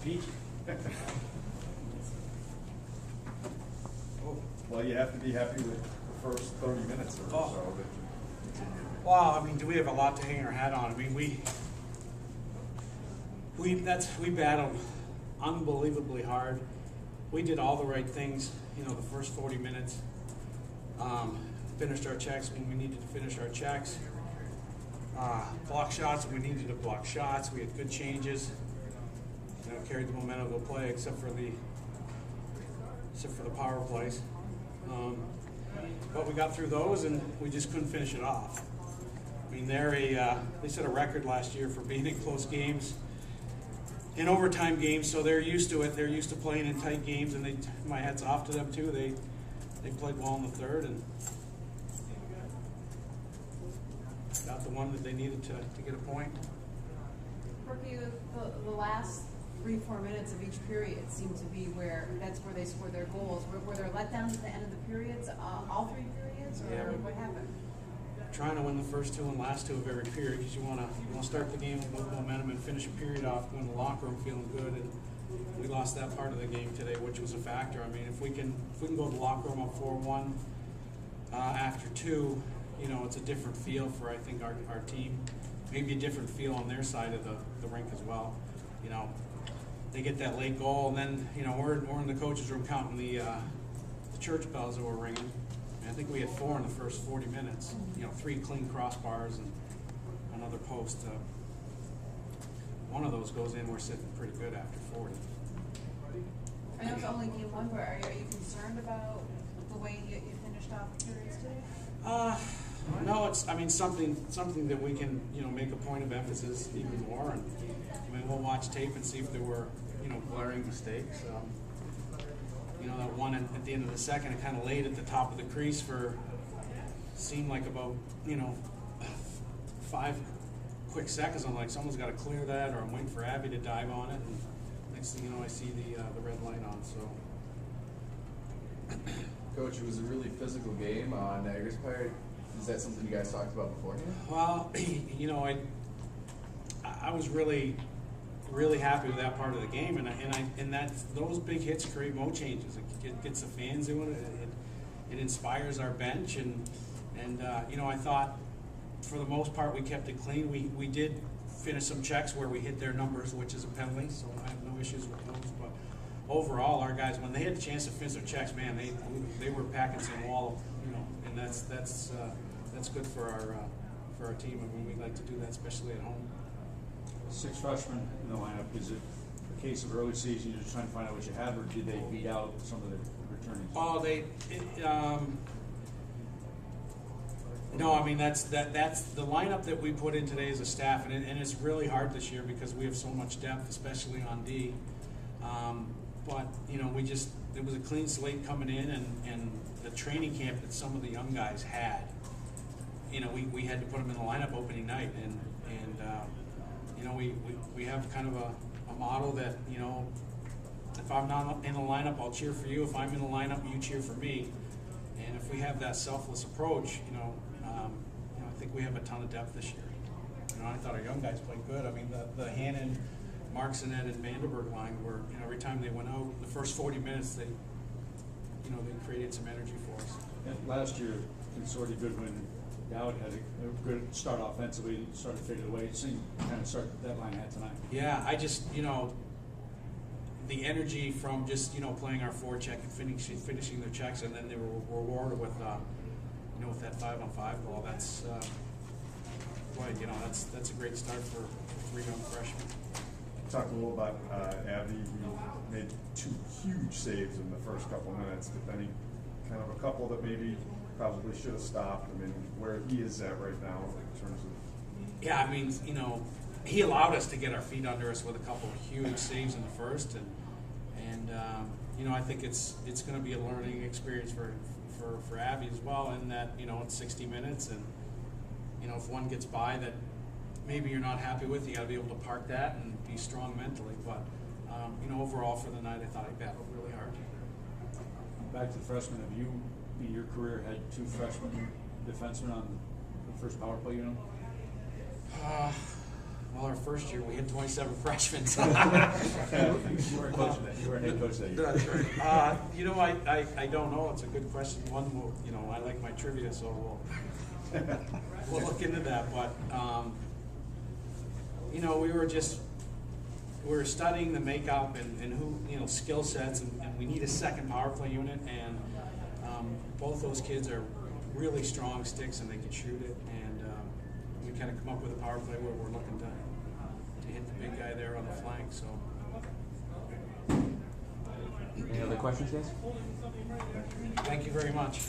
peachy. Well, you have to be happy with the first 30 minutes or so that you continued. Well, I mean, do we have a lot to hang our hat on? I mean, we battled unbelievably hard. We did all the right things, you know, the first 40 minutes. Finished our checks when we needed to finish our checks. Block shots when we needed to block shots. We had good changes. You know, carried the momentum of the play, except for the power plays. But we got through those, and we just couldn't finish it off. I mean, they set a record last year for being in close games, in overtime games, so they're used to it. They're used to playing in tight games, and my hat's off to them too. They played well in the third and got the one that they needed to get a point. Berkey, the last 3-4 minutes of each period seemed to be where they scored their goals. Were there letdowns at the end of the periods, all 3 periods, or what happened? Trying to win the first 2 and last 2 of every period, because you want to start the game with momentum and finish a period off in the locker room feeling good. And we lost that part of the game today, which was a factor. I mean, if we can go to the locker room up 4-1 after 2, you know, it's a different feel for, I think, our team. Maybe a different feel on their side of the rink as well. You know, they get that late goal, and then, you know, we're in the coach's room counting the church bells that were ringing. And I think we had 4 in the first 40 minutes. You know, 3 clean crossbars and another post. One of those goes in. We're sitting pretty good after 40. I know it's only game 1, but are you concerned about the way you finished off the periods today? No, it's, I mean, something that we can, you know, make a point of emphasis even more. And I mean, we'll watch tape and see if there were, you know, glaring mistakes. You know, that one at the end of the second, it kind of laid at the top of the crease for, seemed like about, you know, 5 quick seconds. I'm like, someone's got to clear that, or I'm waiting for Abby to dive on it. And next thing you know, I see the red light on. So. Coach, it was a really physical game on Niagara's part. Is that something you guys talked about beforehand? Well, you know, I was really happy with that part of the game, and those big hits create mo changes. It gets the fans doing it. It inspires our bench, and you know, I thought for the most part we kept it clean. We did finish some checks where we hit their numbers, which is a penalty, so I have no issues with those. But overall, our guys, when they had the chance to finish their checks, man, they were packing some wall, you know, and that's good for our team. I mean, we like to do that, especially at home. 6 freshmen in the lineup. Is it a case of early season, you're just trying to find out what you have, or did they beat out some of the returning? Oh, no, I mean, that's the lineup that we put in today as a staff, and it's really hard this year because we have so much depth, especially on D. But you know, it was a clean slate coming in, and the training camp that some of the young guys had. You know, we had to put them in the lineup opening night, and you know, we have kind of a model that, you know, if I'm not in the lineup, I'll cheer for you. If I'm in the lineup, you cheer for me. And if we have that selfless approach, you know, I think we have a ton of depth this year. You know, I thought our young guys played good. I mean, the Hannon, Marksonet, and Vandenberg line were, you know, every time they went out, the first 40 minutes, they created some energy for us. And last year, Consorti Goodwin, Dowd had a good start offensively, started to fade it away. It seemed kind of start that line had tonight. Yeah, I just, you know, the energy from just, you know, playing our forecheck and finishing their checks, and then they were rewarded with, you know, with that 5-on-5 goal. That's, boy, you know, that's a great start for 3 young freshmen. Talk a little about Abby. He made 2 huge saves in the first couple minutes, but then he kind of a couple that maybe probably should have stopped. I mean, where he is at right now in terms of. Yeah, I mean, you know, he allowed us to get our feet under us with a couple of huge saves in the first, and you know, I think it's going to be a learning experience for Abby as well, in that, you know, it's 60 minutes, and you know, if one gets by that maybe you're not happy with, you got to be able to park that and be strong mentally. But you know, overall for the night, I thought he battled really hard. Back to the freshmen, have you in your career had 2 freshman defensemen on the first power play unit? Well, our first year, we had 27 freshmen. So. You weren't coaching that. You weren't head coach that year. That's right. You know, I don't know. It's a good question. One, you know, I like my trivia, so we'll look into that. But you know, we were studying the makeup and who, you know, skill sets, and we need a second power play unit, and both those kids are really strong sticks and they can shoot it, and we kind of come up with a power play where we're looking to hit the big guy there on the flank. So. Any other questions, guys? Thank you very much.